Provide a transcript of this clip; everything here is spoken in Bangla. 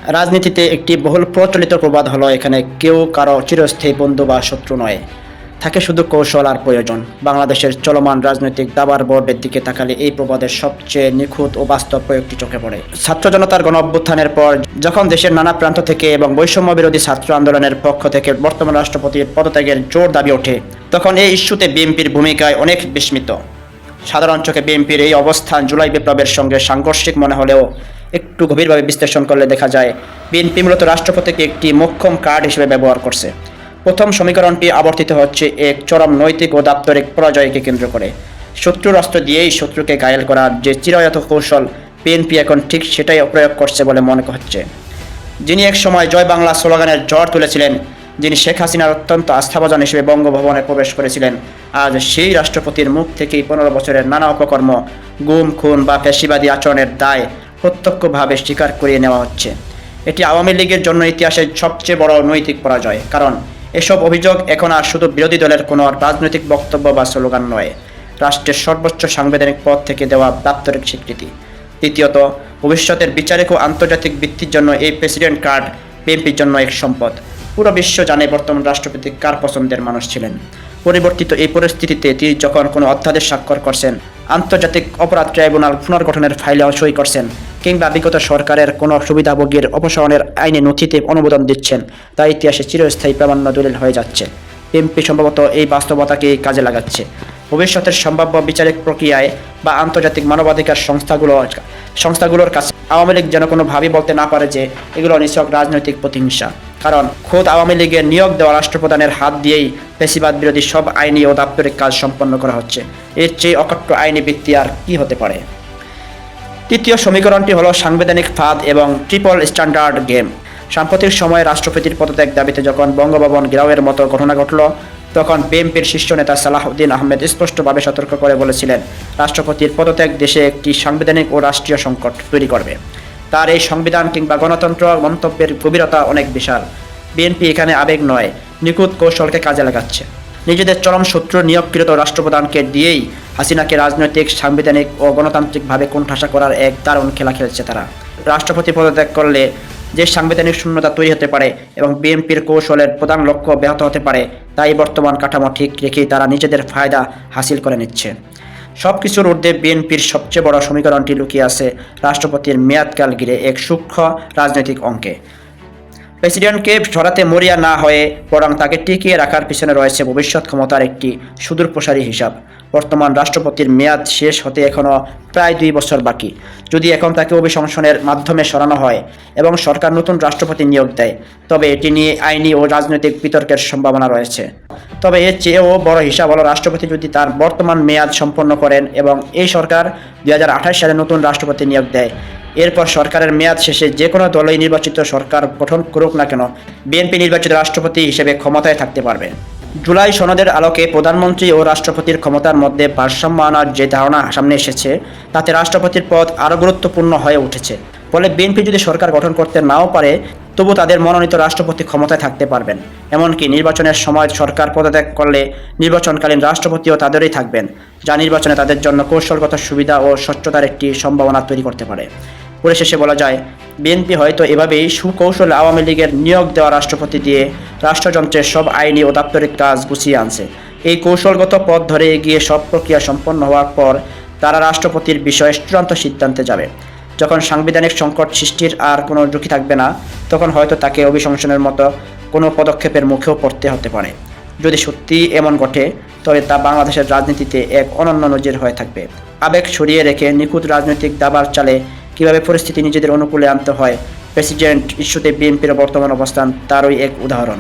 রাজনীতিতে একটি বহুল প্রচলিত প্রবাদ হলো এখানে কেউ কারো চিরস্থায়ী বন্ধু বা শত্রু নয়, থাকে শুধু কৌশল আর প্রয়োজন। বাংলাদেশের চলমান রাজনৈতিক দাবার বোর্ডের দিকে তাকালে এই প্রবাদের সবচেয়ে নিখুঁত ও বাস্তব প্রয়োগটি চোখে পড়ে। ছাত্র জনতার গণ অভ্যুত্থানের পর যখন দেশের নানা প্রান্ত থেকে এবং বৈষম্য বিরোধী ছাত্র আন্দোলনের পক্ষ থেকে বর্তমান রাষ্ট্রপতির পদত্যাগের জোর দাবি ওঠে, তখন এই ইস্যুতে বিএনপির ভূমিকায় অনেক বিস্মিত। সাধারণ চোখে বিএনপির এই অবস্থান জুলাই বিপ্লবের সঙ্গে সাংঘর্ষিক মনে হলেও একটু গভীরভাবে বিশ্লেষণ করলে দেখা যায় বিএনপি মূলত রাষ্ট্রপতিকে একটি মোক্ষম কার্ড হিসেবে ব্যবহার করছে। প্রথম সমীকরণটি আবর্তিত হচ্ছে এক চরম নৈতিক ও দাপ্তরিক পরাজয়কে কেন্দ্র করে। শত্রুর অস্ত্র দিয়েই শত্রুকে ঘায়েল করার যে চিরায়ত কৌশল বিএনপি এখন ঠিক সেটাই প্রয়োগ করছে বলে মনে হচ্ছে। যিনি এক সময় জয় বাংলা স্লোগানের ঝড় তুলেছিলেন, যিনি শেখ হাসিনার অত্যন্ত আস্থাভাজন হিসেবে বঙ্গভবনে প্রবেশ করেছিলেন, আজ সেই রাষ্ট্রপতির মুখ থেকেই 15 বছরের নানা অপকর্ম, গুম খুন বা ফ্যাসিবাদী আচরণের দায় প্রত্যক্ষভাবে স্বীকার করিয়ে নেওয়া হচ্ছে। এটি আওয়ামী লীগের জন্য ইতিহাসের সবচেয়ে বড় নৈতিক পরাজয়, কারণ এসব অভিযোগ এখন আর শুধু বিরোধী দলের কোনো রাজনৈতিক বক্তব্য বা স্লোগান নয়, রাষ্ট্রের সর্বোচ্চ সাংবিধানিক পদ থেকে দেওয়া দাপ্তরিক স্বীকৃতি। দ্বিতীয়ত, ভবিষ্যতের বিচারিক ও আন্তর্জাতিক ভিত্তির জন্য এই প্রেসিডেন্ট কার্ড বিএনপির জন্য এক সম্পদ। পুরো বিশ্ব জানে বর্তমান রাষ্ট্রপতি কার পছন্দের মানুষ ছিলেন। পরিবর্তিত এই পরিস্থিতিতে তিনি যখন কোনো অধ্যাদেশ স্বাক্ষর করছেন, আন্তর্জাতিক অপরাধ ট্রাইব্যুনাল পুনর্গঠনের ফাইলে সই করছেন, কিংবা বিগত সরকারের কোনো সুবিধাভোগীর অপসারণের আইনি নথিতে অনুমোদন দিচ্ছেন, তা ইতিহাসে চিরস্থায়ী প্রামাণ্য দলিল হয়ে যাচ্ছে। বিএনপি সম্ভবত এই বাস্তবতাকেই কাজে লাগাচ্ছে। ভবিষ্যতের সম্ভাব্য বিচারিক প্রক্রিয়ায় বা আন্তর্জাতিক মানবাধিকার সংস্থাগুলোর কাছে আওয়ামী লীগ যেন কোনোভাবেই বলতে না পারে যে এগুলো নিছক রাজনৈতিক প্রতিহিংসা, কারণ খোদ আওয়ামী লীগের নিয়োগ দেওয়া রাষ্ট্রপ্রধানের হাত দিয়েই ফ্যাসিবাদ বিরোধী সব আইনি ও দাপ্তরিক কাজ সম্পন্ন করা হচ্ছে। এর চেয়ে অকট্ট আইনি ভিত্তি আর কি হতে পারে? তৃতীয় সমীকরণটি হলো সাংবিধানিক ফাঁদ এবং ট্রিপল স্ট্যান্ডার্ড গেম। সাম্প্রতিক সময়ে রাষ্ট্রপতির পদত্যাগ দাবিতে যখন বঙ্গভবন ঘেরাওয়ের মতো ঘটনা ঘটল, তখন বিএনপির শীর্ষ নেতা সালাহউদ্দিন আহমেদ স্পষ্টভাবে সতর্ক করে বলেছিলেন, রাষ্ট্রপতির পদত্যাগ দেশে একটি সাংবিধানিক ও রাষ্ট্রীয় সংকট তৈরি করবে। তার এই সংবিধান কিংবা গণতন্ত্র মন্তব্যের গভীরতা অনেক বিশাল। বিএনপি এখানে আবেগ নয়, নিখুঁত কৌশলকে কাজে লাগাচ্ছে। নিজেদের চরম শত্রু নিয়োগকৃত রাষ্ট্রপ্রধানকে দিয়েই হাসিনাকে রাজনৈতিক, সাংবিধানিক ও গণতান্ত্রিকভাবে কোণঠাসা করার এক দারুণ খেলা খেলছে তারা। রাষ্ট্রপতি পদত্যাগ করলে যে সাংবিধানিক শূন্যতা তৈরি হতে পারে এবং বিএনপির কৌশলের প্রধান লক্ষ্য ব্যাহত হতে পারে, তাই বর্তমান কাঠামো ঠিক রেখেই তারা নিজেদের ফায়দা হাসিল করে নিচ্ছে। সব কিছুর ঊর্ধ্বে বিএনপির সবচেয়ে বড় সমীকরণটি লুকিয়ে আছে রাষ্ট্রপতির মেয়াদকাল ঘিরে এক সূক্ষ্ম রাজনৈতিক অঙ্কে। প্রেসিডেন্টকে সরাতে মরিয়া না হয়ে বরং তাকে টিকিয়ে রাখার পিছনে রয়েছে ভবিষ্যৎ ক্ষমতার একটি সুদূরপ্রসারী হিসাব। বর্তমান রাষ্ট্রপতির মেয়াদ শেষ হতে এখনও প্রায় 2 বছর বাকি। যদি এখন তাকে অভিশংসনের মাধ্যমে সরানো হয় এবং সরকার নতুন রাষ্ট্রপতি নিয়োগ দেয়, তবে এটি নিয়ে আইনি ও রাজনৈতিক বিতর্কের সম্ভাবনা রয়েছে। তবে এর চেয়েও বড় হিসাব হলো রাষ্ট্রপতি যদি তার বর্তমান মেয়াদ সম্পন্ন করেন এবং এই সরকার 2028 সালে নতুন রাষ্ট্রপতি নিয়োগ দেয়, এরপর সরকারের মেয়াদ শেষে যে কোনো দলই নির্বাচিত সরকার গঠন করুক না কেন, বিএনপি নির্বাচিত রাষ্ট্রপতি হিসেবে ক্ষমতায় থাকতে পারবে। জুলাই সনদের আলোকে প্রধানমন্ত্রী ও রাষ্ট্রপতির ক্ষমতার মধ্যে ভারসাম্য আনার যে ধারণা সামনে এসেছে, তাতে রাষ্ট্রপতির পদ আরও গুরুত্বপূর্ণ হয়ে উঠেছে। ফলে বিএনপি যদি সরকার গঠন করতে নাও পারে, তবু তাদের মনোনীত রাষ্ট্রপতি ক্ষমতায় থাকতে পারবেন। এমনকি নির্বাচনের সময় সরকার পদত্যাগ করলে নির্বাচনকালীন রাষ্ট্রপতিও তাদেরই থাকবেন, যা নির্বাচনে তাদের জন্য কৌশলগত সুবিধা ও স্বচ্ছতার একটি সম্ভাবনা তৈরি করতে পারে। পরিশেষে বলা যায়, বিএনপি হয়তো এভাবেই সুকৌশলে আওয়ামী লীগের নিয়োগ দেওয়া রাষ্ট্রপতি দিয়ে রাষ্ট্রযন্ত্রের সব আইনি ও দাপ্তরিক কাজ গুছিয়ে আনছে। এই কৌশলগত পথ ধরে এগিয়ে সব প্রক্রিয়া সম্পন্ন হওয়ার পর তারা রাষ্ট্রপতির বিষয়ে চূড়ান্ত সিদ্ধান্তে যাবে। যখন সাংবিধানিক সংকট সৃষ্টির আর কোনো ঝুঁকি থাকবে না, তখন হয়তো তাকে অভিশংসনের মতো কোনো পদক্ষেপের মুখেও পড়তে হতে পারে। যদি সত্যি এমন ঘটে, তবে তা বাংলাদেশের রাজনীতিতে এক অনন্য নজির হয়ে থাকবে। আবেগ সরিয়ে রেখে নিখুঁত রাজনৈতিক দাবার চালে কীভাবে পরিস্থিতি নিজেদের অনুকূলে আনতে হয়, প্রেসিডেন্ট ইস্যুতে বিএনপির বর্তমান অবস্থান তারই এক উদাহরণ।